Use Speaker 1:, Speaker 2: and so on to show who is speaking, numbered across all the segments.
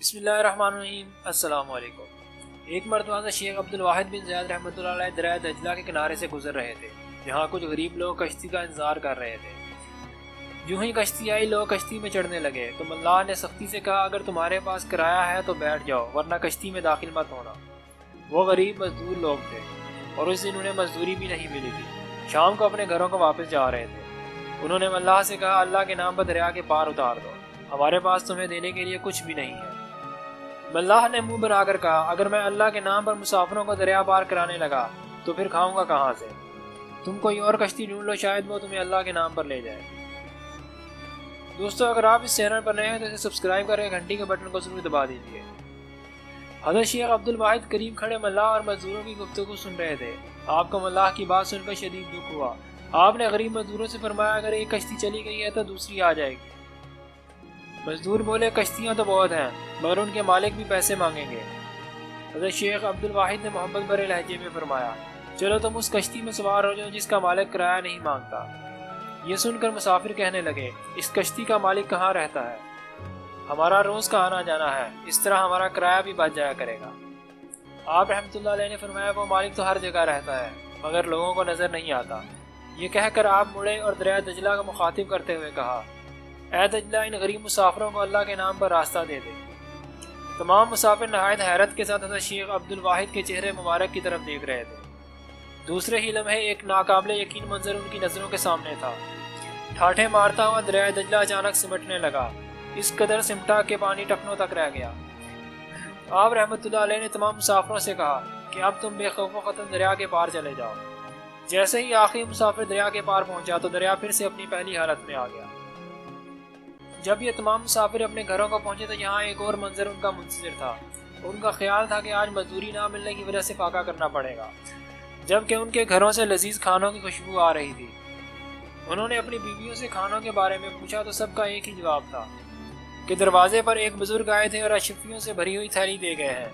Speaker 1: بسم اللہ الرحمن الرحیم۔ السلام علیکم۔ ایک مرتبہ شیخ عبدالواحد بن زیاد رحمۃ اللہ علیہ دریائے دجلہ کے کنارے سے گزر رہے تھے، جہاں کچھ غریب لوگ کشتی کا انتظار کر رہے تھے۔ جو ہی کشتی آئی، لوگ کشتی میں چڑھنے لگے تو ملاح نے سختی سے کہا، اگر تمہارے پاس کرایہ ہے تو بیٹھ جاؤ، ورنہ کشتی میں داخل مت ہونا۔ وہ غریب مزدور لوگ تھے اور اس دن انہیں مزدوری بھی نہیں ملی تھی، شام کو اپنے گھروں کو واپس جا رہے تھے۔ انہوں نے ملاح سے کہا، اللہ کے نام پر دریا کے پار اتار دو، ہمارے پاس تمہیں دینے کے لیے کچھ بھی نہیں ہے۔ ملاح نے منہ بنا کر کہا، اگر میں اللہ کے نام پر مسافروں کو دریا پار کرانے لگا تو پھر کھاؤں گا کہاں سے؟ تم کوئی اور کشتی ڈھونڈ لو، شاید وہ تمہیں اللہ کے نام پر لے جائے۔ دوستو، اگر آپ اس چینل پر نئے ہیں تو اسے سبسکرائب کریں، گھنٹی کے بٹن کو ضرور دبا دیجیے۔ حضرت شیخ عبدالواحد قریب کھڑے ملاح اور مزدوروں کی گفتگو سن رہے تھے۔ آپ کو ملاح کی بات سن کر شدید دکھ ہوا۔ آپ نے غریب مزدوروں سے فرمایا، اگر ایک کشتی چلی گئی ہے تو دوسری آ جائے گی۔ مزدور بولے، کشتیاں تو بہت ہیں مگر ان کے مالک بھی پیسے مانگیں گے۔ حضرت شیخ عبدالواحد نے محبت بھرے لہجے میں فرمایا، چلو تم اس کشتی میں سوار ہو جاؤ جس کا مالک کرایہ نہیں مانگتا۔ یہ سن کر مسافر کہنے لگے، اس کشتی کا مالک کہاں رہتا ہے؟ ہمارا روز کا آنا جانا ہے، اس طرح ہمارا کرایہ بھی بچ جایا کرے گا۔ آپ رحمۃ اللہ علیہ نے فرمایا، وہ مالک تو ہر جگہ رہتا ہے مگر لوگوں کو نظر نہیں آتا۔ یہ کہہ کر آپ مڑے اور دریائے دجلہ کو مخاطب کرتے ہوئے کہا، اے دجلہ، ان غریب مسافروں کو اللہ کے نام پر راستہ دے دے۔ تمام مسافر نہایت حیرت کے ساتھ حضرت شیخ عبدالواحد کے چہرے مبارک کی طرف دیکھ رہے تھے۔ دوسرے ہی لمحے ایک ناقابل یقین منظر ان کی نظروں کے سامنے تھا۔ ٹھاٹھے مارتا ہوا دریائے دجلہ اچانک سمٹنے لگا، اس قدر سمٹا کہ پانی ٹخنوں تک رہ گیا۔ آپ رحمۃ اللہ علیہ نے تمام مسافروں سے کہا کہ اب تم بے خوف و خطر دریا کے پار چلے جاؤ۔ جیسے ہی آخری مسافر دریا کے پار پہنچا تو دریا پھر سے اپنی پہلی حالت میں آ گیا۔ جب یہ تمام مسافر اپنے گھروں کو پہنچے تو یہاں ایک اور منظر ان کا منتظر تھا۔ ان کا خیال تھا کہ آج مزدوری نہ ملنے کی وجہ سے فاقہ کرنا پڑے گا، جبکہ ان کے گھروں سے لذیذ کھانوں کی خوشبو آ رہی تھی۔ انہوں نے اپنی بیویوں سے کھانوں کے بارے میں پوچھا تو سب کا ایک ہی جواب تھا کہ دروازے پر ایک بزرگ آئے تھے اور اشرفیوں سے بھری ہوئی تھیلی دے گئے ہیں،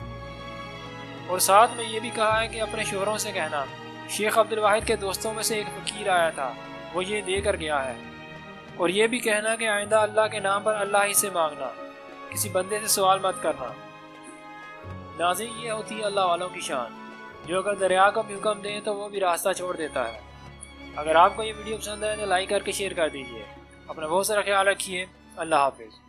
Speaker 1: اور ساتھ میں یہ بھی کہا ہے کہ اپنے شوہروں سے کہنا، شیخ عبدالواحد کے دوستوں میں سے ایک فقیر آیا تھا، وہ یہ دے کر گیا ہے، اور یہ بھی کہنا کہ آئندہ اللہ کے نام پر اللہ ہی سے مانگنا، کسی بندے سے سوال مت کرنا۔ ناظرین، یہ ہوتی ہے اللہ والوں کی شان، جو اگر دریا کو بھی حکم دیں تو وہ بھی راستہ چھوڑ دیتا ہے۔ اگر آپ کو یہ ویڈیو پسند ہے تو لائک کر کے شیئر کر دیجیے۔ اپنا بہت سارا خیال رکھیے۔ اللہ حافظ۔